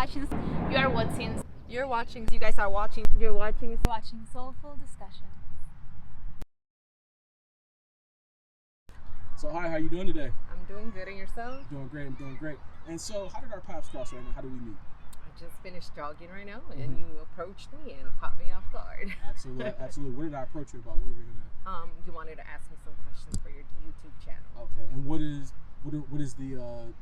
watching. You are watching. You're watching. You guys are watching. You're watching Soulful Discussion. So hi, how you doing today? I'm doing good, and yourself? I'm doing great. And so, how did our paths cross right now? How did we meet? I just finished jogging right now, and you approached me and caught me off guard. Absolutely. What did I approach you about? What were we gonna? You wanted to ask me some questions for your YouTube channel. Okay. And what is the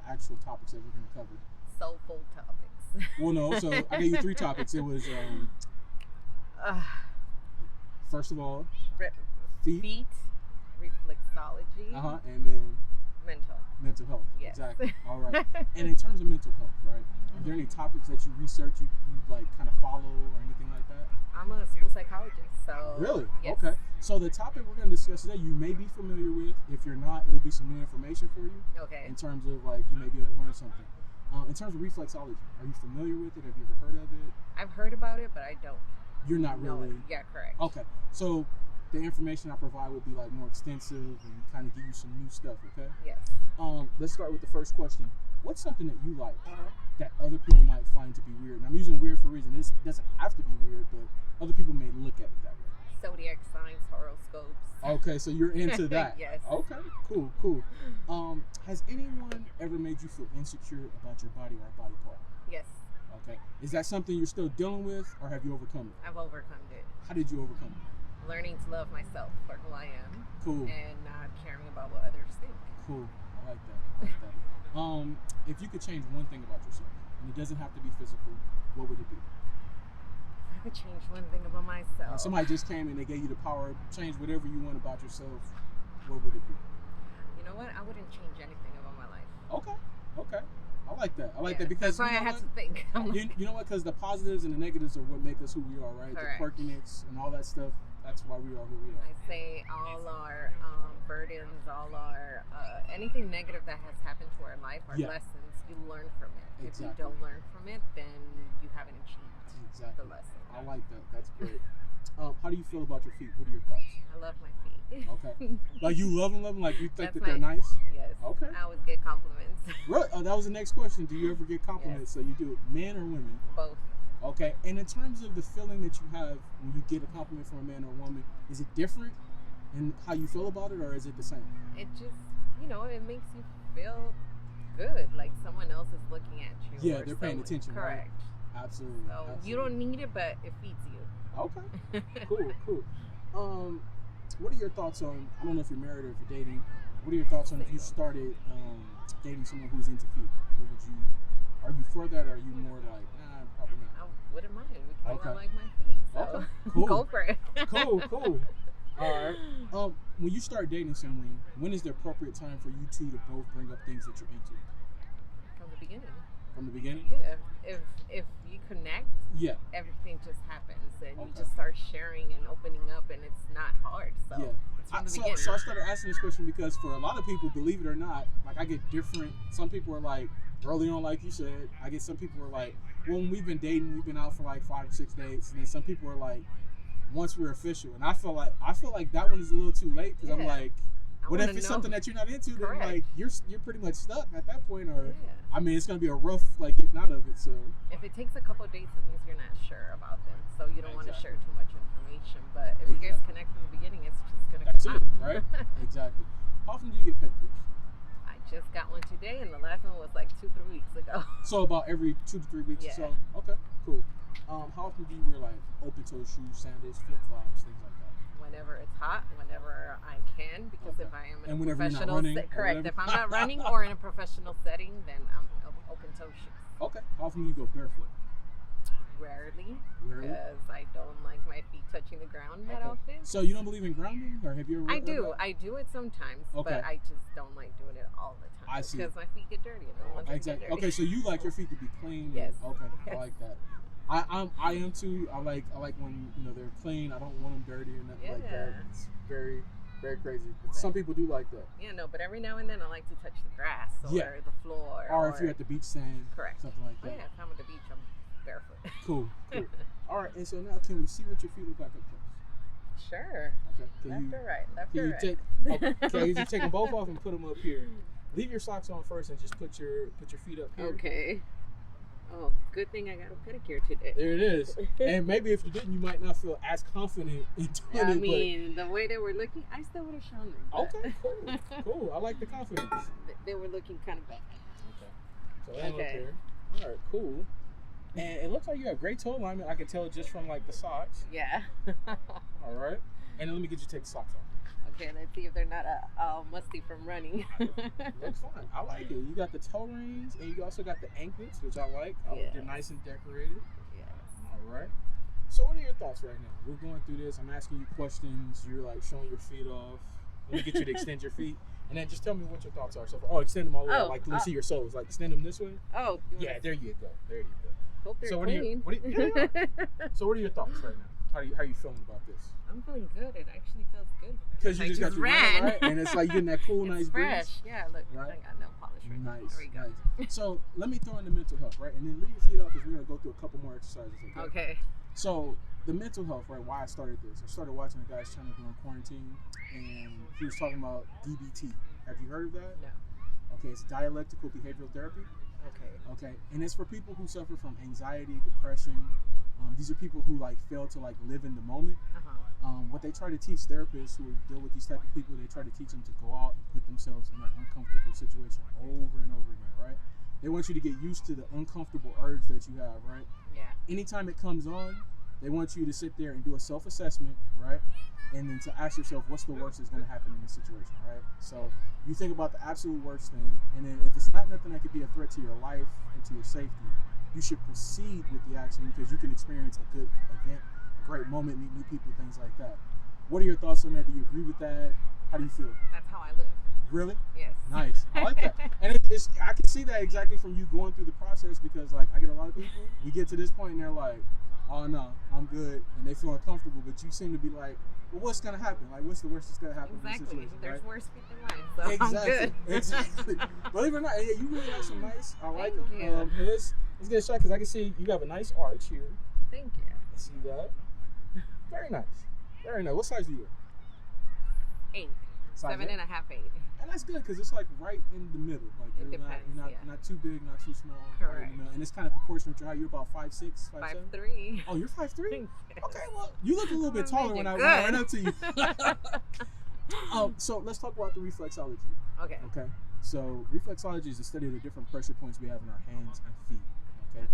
actual topics that we're gonna cover? Soulful topics. Well, no. So I gave you 3 topics. It was first of all, feet. Reflexology. And then mental health. Yes. Exactly. All right. And in terms of mental health, right? Are there any topics that you research, you like kind of follow or anything like that? I'm a school psychologist, so really? Yes. Okay. So the topic we're going to discuss today, you may be familiar with. If you're not, it'll be some new information for you. Okay. In terms of like you may be able to learn something. In terms of reflexology, are you familiar with it? Have you ever heard of it? I've heard about it, but I don't. You're not really. Yeah, correct. Okay. So the information I provide will be like more extensive and kind of give you some new stuff, okay? Yes. Let's start with the first question. What's something that you like that other people might find to be weird? And I'm using weird for a reason. This doesn't have to be weird, but other people may look at it that way. Zodiac signs, horoscopes. Okay, so you're into that. Yes. Okay, cool. Has anyone ever made you feel insecure about your body or a body part? Yes. Okay. Is that something you're still dealing with, or have you overcome it? I've overcome it. How did you overcome it? Learning to love myself for who I am. Cool. And not caring about what others think. Cool. I like that. If you could change one thing about yourself, and it doesn't have to be physical, what would it be? If I could change one thing about myself. Somebody just came and they gave you the power to change whatever you want about yourself, what would it be? You know what? I wouldn't change anything about my life. Okay. I like that. That because that's why I had to think. You know what? Because the positives and the negatives are what make us who we are, right? Correct. The quirkiness and all that stuff. That's why we are who we are. I say all our burdens, all our anything negative that has happened to our life are lessons. You learn from it. Exactly. If you don't learn from it, then you haven't achieved the lesson. I like that. That's great. How do you feel about your feet? What are your thoughts? I love my feet. Okay. Like you love them, like you think That's that they're nice? Yes. Okay. I always get compliments. Really? Oh, that was the next question. Do you ever get compliments? Yes. So you do, men or women? Both. Okay. And in terms of the feeling that you have when you get a compliment from a man or a woman, is it different in how you feel about it, or is it the same? It just, it makes you feel good, like someone else is looking at you. Yeah, they're paying attention. Correct. Right? Absolutely. So Absolutely. you don't need it, but it feeds you. Okay. Cool. What are your thoughts on, I don't know if you're married or if you're dating, what are your thoughts on if you started dating someone who's into feet? Are you for that, or are you more like, nah, probably not? I wouldn't mind because Okay. I like my feet. So Okay. Cool. Go for it. Cool. All right. When you start dating someone, when is the appropriate time for you two to both bring up things that you're into? From the beginning. From the beginning? Yeah. If you connect, everything just happens, and you just start sharing and opening up, and it's not hard. So it's from the beginning. So I started asking this question because for a lot of people, believe it or not, like I get different. Some people are like early on, like you said. I get some people are like, well, when we've been dating, we've been out for like 5 or 6 dates, and then some people are like, once we're official. And I feel like that one is a little too late because I'm like, what if it's something that you're not into? Then like you're pretty much stuck at that point, or I mean, it's gonna be a rough like getting out of it. So if it takes a couple of dates, it means you're not sure about them, so you don't want to share too much information. But if you guys connect from the beginning, it's just gonna come it, right? Exactly. How often do you get pedicures? I just got one today, and the last one was like 2-3 weeks ago. So about every 2 to 3 weeks or so. Okay, cool. How often do you wear like open toe shoes, sandals, flip flops, things like that? Whenever it's hot, whenever I can, because if I am in a professional correct. If I'm not running or in a professional setting, then I'm open toe shoes. Okay. How often do you go barefoot? Rarely, because I don't like my feet touching the ground that often. So you don't believe in grounding, or have you ever? I do it sometimes, but I just don't like doing it all the time. I see. Because my feet get dirty, and I don't want them to get dirty. Okay, so you like your feet to be clean. Yes. Okay, yes. I like that. I am too. I like when they're clean. I don't want them dirty or nothing like that. It's very, very crazy. Some people do like that. Yeah, no, but every now and then I like to touch the grass or the floor. Or if you're at the beach sand. Correct. Something like that. Oh, yeah, if I'm at the beach, I'm barefoot. Cool. All right, and so now can we see what your feet look like up close? Sure. Okay. Left or right. Okay, you take them both off and put them up here. Leave your socks on first and just put your feet up here. Okay. Oh, Good thing I got a pedicure today. There it is. And maybe if you didn't, you might not feel as confident in doing it. I mean, the way they were looking, I still would have shown them. Okay, cool. Cool. I like the confidence. They were looking kind of bad. Okay. So that's okay. All right, cool. And it looks like you have great toe alignment. I can tell just from like the socks. Yeah. All right. And then let me get you to take the socks off. Okay, let's see if they're not all musty from running. Looks fine. I like it. You got the toe rings, and you also got the anklets, which I like. Yes. They're nice and decorated. Yes. All right. So what are your thoughts right now? We're going through this. I'm asking you questions. You're like showing your feet off. Let me get you to extend your feet. And then just tell me what your thoughts are so far. Oh, extend them all the way. Like, let me see your soles. Like, extend them this way. Oh. Yeah, there you go. There you go. Hope they're so clean. So what are your thoughts right now? How are you feeling about this? I'm feeling good. It actually feels good. Because you just got your running, right? And it's like getting that cool, nice fresh. breeze. Yeah, look, right? I got no polish right now. Nice, There we go. Nice. So let me throw in the mental health, right? And then leave your feet up because we're going to go through a couple more exercises. Okay. So the mental health, right? Why I started this. I started watching a guy's channel during quarantine, and he was talking about DBT. Have you heard of that? No. Okay, it's dialectical behavioral therapy. Okay. And it's for people who suffer from anxiety, depression. These are people who like fail to like live in the moment. What they try to teach therapists who deal with these type of people, they try to teach them to go out and put themselves in an uncomfortable situation over and over again, right? They want you to get used to the uncomfortable urge that you have, right? Yeah. Anytime it comes on, they want you to sit there and do a self-assessment, right? And then to ask yourself, what's the worst that's going to happen in this situation, right? So you think about the absolute worst thing, and then if it's not nothing that could be a threat to your life and to your safety, you should proceed with the action because you can experience a good event, a great moment, meet new people, things like that. What are your thoughts on that? Do you agree with that? How do you feel? That's how I live. Really? Yes. Nice. I like that. And I can see that exactly from you going through the process because, like, I get a lot of people, we get to this point and they're like, oh, no, I'm good. And they feel uncomfortable, but you seem to be like, well, what's going to happen? Like, what's the worst that's going to happen in this situation? There's right? worse feet than mine, so I'm good. Exactly. Believe it or not, yeah, you really have some nice, I like them. Thank you. Let's get a shot because I can see you have a nice arch here. Thank you. I see that. Very nice. Very nice. What size do you wear? 8. 7.5, 8. And that's good because it's like right in the middle. Like it depends. Not too big, not too small. Correct. Right in the middle. And it's kind of proportional to your height. You're about 5'6", 5'7"? 5'3". Oh, you're 5'3"? Okay, well, you look a little bit taller when I ran up to you. So let's talk about the reflexology. Okay. Okay. So reflexology is the study of the different pressure points we have in our hands and feet. Okay.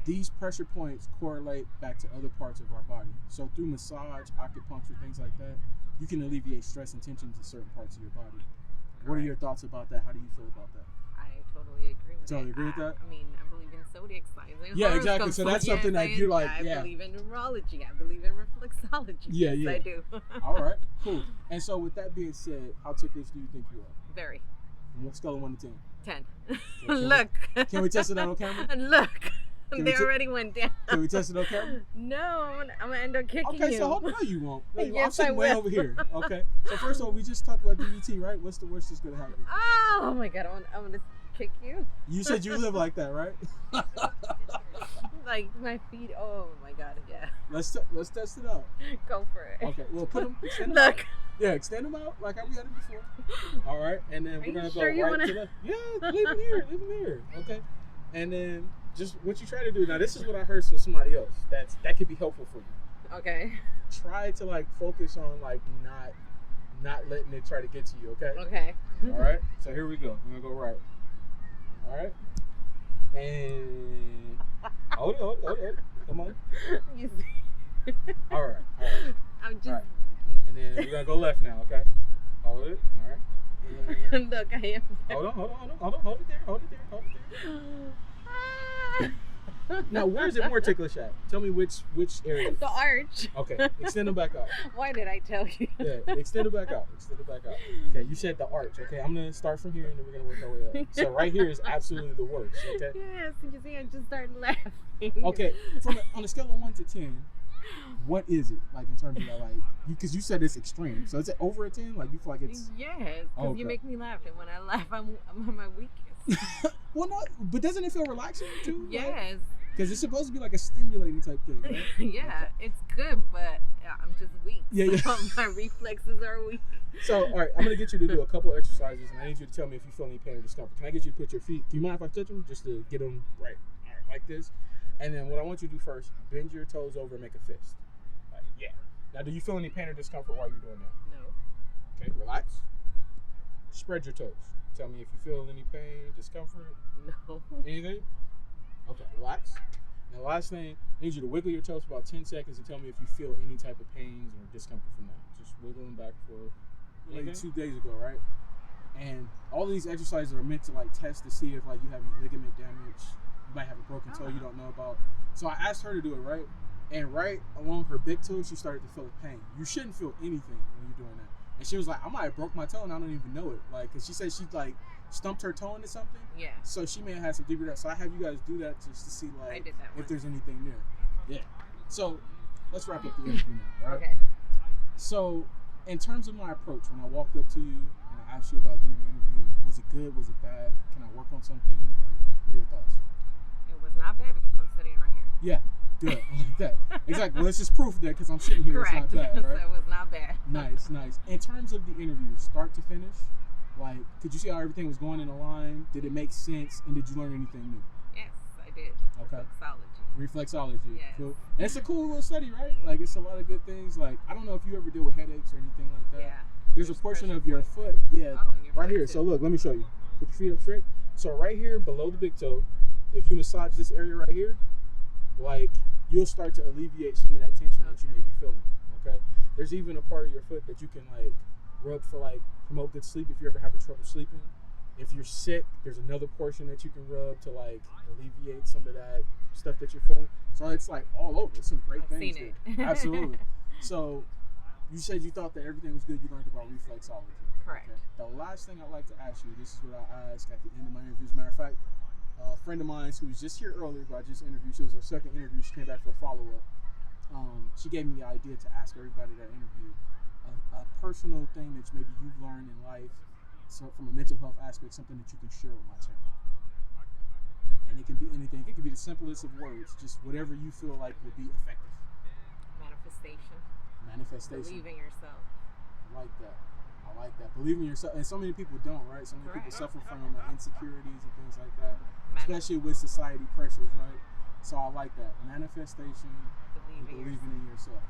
These pressure points correlate back to other parts of our body. So through massage, acupuncture, things like that, you can alleviate stress and tension to certain parts of your body. Correct. What are your thoughts about that? How do you feel about that? I totally agree with Totally agree with that? I mean, I believe in zodiac signs. Yeah, exactly. So that's something that you're like, I believe in neurology. I believe in reflexology. Yeah, yes, I do. All right, cool. And so with that being said, how ticklish do you think you are? Very. On what scale of 1 to 10? 10. So Look. Can we test it out on camera? Look. They already went down. Can we test it on camera? No, I'm gonna end up kicking you. Okay, so hold on. No, you won't. No, you won't. Yes, I'm sitting I way will. over here. Okay. So first of all, we just talked about DBT, right? What's the worst that's gonna happen? Oh my God, I'm gonna kick you. You said you live like that, right? Like my feet. Oh my God, yeah. Let's test it out. Go for it. Okay. Well, extend them Look. out. Yeah, extend them out like how we had it before. All right, and then we're gonna go right to the. Yeah, leave them here. Leave them here. Okay, and then. Just what you try to do now. This is what I heard from somebody else. That could be helpful for you. Okay. Try to like focus on like not letting it try to get to you. Okay. Okay. All right. So here we go. We're gonna go right. All right. And hold it. Come on. You see. All right. I'm just. All right. And then we're gonna go left now. Okay. Hold it. All right. And look, I am. Hold on. Hold it there. Now, where is it more ticklish at? Tell me which area. The arch. Okay, extend them back out. Why did I tell you? Yeah, extend it back out. Okay, you said the arch. Okay, I'm gonna start from here and then we're gonna work our way up. So right here is absolutely the worst. Okay. Yes, you see, I just started laughing. Okay, on a scale of 1 to 10, what is it like in terms of that, like because you said it's extreme? So is it over a 10? Like you feel like it's? Yes, because you make me laugh, and when I laugh, I'm at my weakest. Well, no, but doesn't it feel relaxing too? Yes. Because it's supposed to be like a stimulating type thing, right? Yeah, it's good, but I'm just weak. Yeah. So my reflexes are weak. So, all right, I'm going to get you to do a couple exercises, and I need you to tell me if you feel any pain or discomfort. Can I get you to put your feet, do you mind if I touch them? Just to get them right. All right, like this. And then what I want you to do first, bend your toes over and make a fist. Like, yeah. Now, do you feel any pain or discomfort while you're doing that? No. Okay, relax. Spread your toes. Tell me if you feel any pain, discomfort. No. Anything? Okay, relax. Now, the last thing, I need you to wiggle your toes for about 10 seconds and tell me if you feel any type of pains or discomfort from that. Just wiggle them back for like 2 days ago, right? And all these exercises are meant to like test to see if like you have any ligament damage. You might have a broken toe you don't know about. So I asked her to do it, right? And right along her big toe, she started to feel the pain. You shouldn't feel anything when you're doing that. And she was like, I might have broke my toe and I don't even know it. Like, cause she said she like stumped her toe into something. Yeah. So she may have had some deeper that. So I have you guys do that just to see like if there's anything there. Yeah. So let's wrap up the interview now, right? Okay. So in terms of my approach, when I walked up to you and I asked you about doing the interview, was it good? Was it bad? Can I work on something? Like, what are your thoughts? It was not bad because I'm sitting right here. Yeah. Good. I like that. Exactly. Well, this is proof that because I'm sitting here, Correct. It's not bad, right? So it was not bad. Nice. In terms of the interview, start to finish, like, could you see how everything was going in a line? Did it make sense? And did you learn anything new? Yes, I did. Okay. Reflexology. Reflexology. Yes. Cool. And it's a cool little study, right? Like, it's a lot of good things. Like, I don't know if you ever deal with headaches or anything like that. Yeah. There's a portion of your foot, right here. So look, let me show you. Put your feet up straight. So right here below the big toe, if you massage this area right here, like, you'll start to alleviate some of that tension that you may be feeling, okay? There's even a part of your foot that you can, like, rub for, like, promote good sleep if you're ever having trouble sleeping. If you're sick, there's another portion that you can rub to, like, alleviate some of that stuff that you're feeling. So it's, like, all over. It's some great things here. Absolutely. So you said you thought that everything was good. You learned about reflexology. Correct. Okay? The last thing I'd like to ask you, this is what I ask at the end of my interview. As a matter of fact, a friend of mine who was just here earlier, who I just interviewed, she was her second interview, she came back for a follow-up. She gave me the idea to ask everybody that interview a personal thing that maybe you've learned in life, so from a mental health aspect, something that you can share with my channel. And it can be anything. It can be the simplest of words, just whatever you feel like would be effective. Manifestation. Believe in yourself. I like that. Believe in yourself. And so many people don't, right? So many people suffer from insecurities and things like that, especially with society pressures, right? So I like that. Manifestation, believing in yourself.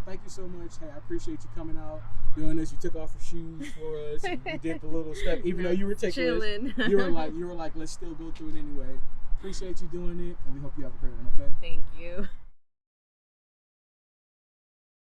Thank you so much. Hey, I appreciate you coming out, doing this. You took off your shoes for us. You did the little step, even though you were taking chilling. You were like, let's still go through it anyway. Appreciate you doing it, and we hope you have a great one, okay? Thank you.